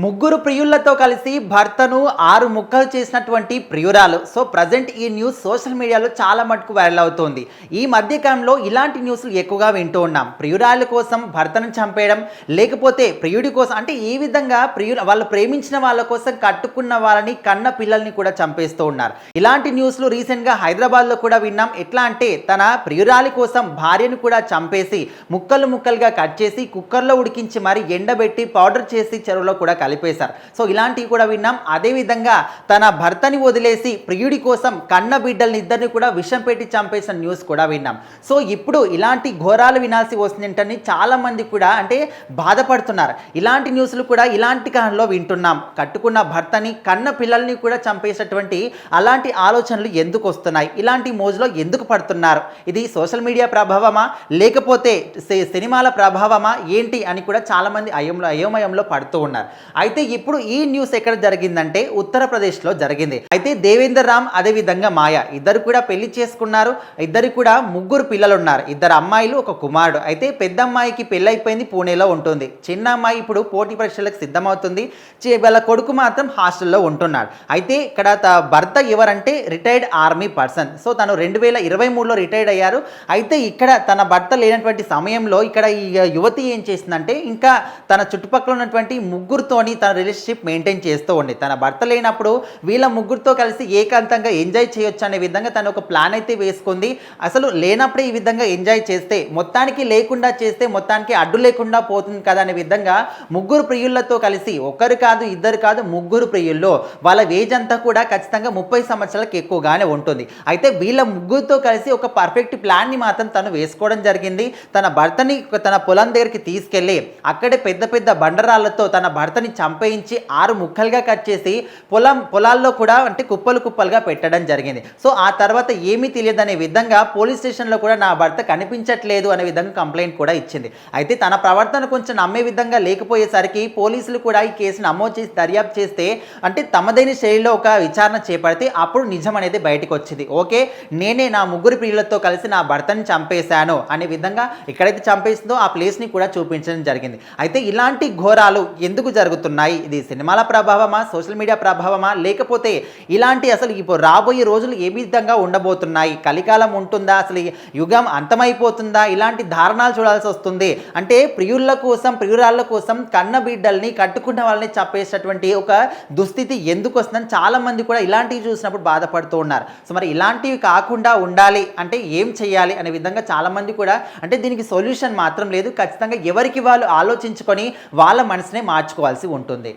ముగ్గురు ప్రియులతో కలిసి భర్తను 6 ముక్కలు చేసినటువంటి ప్రియురాలు. సో ప్రజెంట్ ఈ న్యూస్ సోషల్ మీడియాలో చాలా మటుకు వైరల్ అవుతోంది. ఈ మధ్య కాలంలో ఇలాంటి న్యూస్లు ఎక్కువగా వింటూ ఉన్నాం. ప్రియురాలు కోసం భర్తను చంపేయడం, లేకపోతే ప్రియుడి కోసం అంటే ఈ విధంగా వాళ్ళు ప్రేమించిన వాళ్ళ కోసం కట్టుకున్న వాళ్ళని, కన్న పిల్లల్ని కూడా చంపేస్తూ ఉన్నారు. ఇలాంటి న్యూస్లు రీసెంట్గా హైదరాబాద్లో కూడా విన్నాం. ఎట్లా అంటే తన ప్రియురాలి కోసం భార్యను కూడా చంపేసి ముక్కలు ముక్కలుగా కట్ చేసి కుక్కర్లో ఉడికించి మరి ఎండబెట్టి పౌడర్ చేసి చెరువులో కూడా కలిపేశారు. సో ఇలాంటివి కూడా విన్నాం. అదేవిధంగా తన భర్తని వదిలేసి ప్రియుడి కోసం కన్న బిడ్డల్ని ఇద్దరిని కూడా విషం పెట్టి చంపేసిన న్యూస్ కూడా విన్నాం. సో ఇప్పుడు ఇలాంటి ఘోరాలు వినాల్సి వస్తుందని చాలా మంది కూడా అంటే బాధపడుతున్నారు. ఇలాంటి న్యూస్లు కూడా ఇలాంటి కాలంలో వింటున్నాం. కట్టుకున్న భర్తని కన్న పిల్లల్ని కూడా చంపేసేటువంటి అలాంటి ఆలోచనలు ఎందుకు వస్తున్నాయి, ఇలాంటి మోజులో ఎందుకు పడుతున్నారు, ఇది సోషల్ మీడియా ప్రభావమా లేకపోతే సినిమాల ప్రభావమా ఏంటి అని కూడా చాలామంది అయోమయంలో పడుతూ ఉన్నారు. అయితే ఇప్పుడు ఈ న్యూస్ ఎక్కడ జరిగిందంటే ఉత్తరప్రదేశ్లో జరిగింది. అయితే దేవేందర్ రామ్ అదేవిధంగా మాయా ఇద్దరు కూడా పెళ్లి చేసుకున్నారు. ఇద్దరు కూడా ముగ్గురు పిల్లలు ఉన్నారు. ఇద్దరు అమ్మాయిలు, ఒక కుమారుడు. అయితే పెద్ద అమ్మాయికి పెళ్ళైపోయింది, పూణేలో ఉంటుంది. చిన్న అమ్మాయి ఇప్పుడు పోటీ పరీక్షలకు సిద్ధమవుతుంది. వాళ్ళ కొడుకు మాత్రం హాస్టల్లో ఉంటున్నాడు. అయితే ఇక్కడ భర్త ఎవరంటే రిటైర్డ్ ఆర్మీ పర్సన్. సో తను 2023లో రిటైర్డ్ అయ్యారు. అయితే ఇక్కడ తన భర్త లేనటువంటి సమయంలో ఇక్కడ ఈ యువతి ఏం చేసిందంటే ఇంకా తన చుట్టుపక్కల ఉన్నటువంటి ముగ్గురుతోని తన రిలేషన్షిప్ మెయింటైన్ చేస్తూ ఉంది. తన భర్త లేనప్పుడు వీళ్ళ ముగ్గురితో కలిసి ఏకాంతంగా ఎంజాయ్ చేయొచ్చు అనే విధంగా తను ఒక ప్లాన్ అయితే వేసుకుంది. అసలు లేనప్పుడే ఈ విధంగా ఎంజాయ్ చేస్తే మొత్తానికి లేకుండా చేస్తే మొత్తానికి అడ్డు లేకుండా పోతుంది కదా అనే విధంగా ముగ్గురు ప్రియులతో కలిసి ఒకరు కాదు ఇద్దరు కాదు ముగ్గురు ప్రియుల్లో వాళ్ళ ఏజ్ అంతా కూడా ఖచ్చితంగా 30 సంవత్సరాలకు ఎక్కువగానే ఉంటుంది. అయితే వీళ్ళ ముగ్గురితో కలిసి ఒక పర్ఫెక్ట్ ప్లాన్ని మాత్రం తను వేసుకోవడం జరిగింది. తన భర్తని తన పొలం దగ్గరికి తీసుకెళ్ళి అక్కడే పెద్ద పెద్ద బండరాళ్లతో తన భర్తని చంపేయించి 6 ముక్కలుగా కట్ చేసి పొలాల్లో కూడా అంటే కుప్పలు కుప్పలుగా పెట్టడం జరిగింది. సో ఆ తర్వాత ఏమీ తెలియదనే విధంగా పోలీస్ స్టేషన్లో కూడా నా భర్త కనిపించట్లేదు అనే విధంగా కంప్లైంట్ కూడా ఇచ్చింది. అయితే తన ప్రవర్తన కొంచెం నమ్మే విధంగా లేకపోయేసరికి పోలీసులు కూడా ఈ కేసును నమోదు చేసి దర్యాప్తు చేస్తే అంటే తమదైన శైలిలో ఒక విచారణ చేపడితే అప్పుడు నిజం అనేది బయటకు వచ్చింది. ఓకే, నేనే నా ముగ్గురు ప్రియులతో కలిసి నా భర్తని చంపేశాను అనే విధంగా ఎక్కడైతే చంపేసిందో ఆ ప్లేస్ని కూడా చూపించడం జరిగింది. అయితే ఇలాంటి ఘోరాలు ఎందుకు జరుగుతున్నాయి, ఇది సినిమాల ప్రభావమా సోషల్ మీడియా ప్రభావమా లేకపోతే ఇలాంటి అసలు ఇప్పుడు రాబోయే రోజులు ఏ విధంగా ఉండబోతున్నాయి, కలికాలం ఉంటుందా, అసలు యుగం అంతమైపోతుందా, ఇలాంటి ధారణాలు చూడాల్సి వస్తుంది. అంటే ప్రియురాళ్ళ కోసం కన్న బిడ్డల్ని కట్టుకున్న వాళ్ళని చంపేసేటువంటి ఒక దుస్థితి ఎందుకు వస్తుందని చాలా మంది కూడా ఇలాంటివి చూసినప్పుడు బాధపడుతూ ఉన్నారు. సో మరి ఇలాంటివి కాకుండా ఉండాలి అంటే ఏం చేయాలి అనే విధంగా చాలా మంది కూడా అంటే దీనికి సొల్యూషన్ మాత్రం లేదు. ఖచ్చితంగా ఎవరికి వాళ్ళు ఆలోచించుకొని వాళ్ళ మనసునే మార్చుకోవాల్సి ఉంటుంది.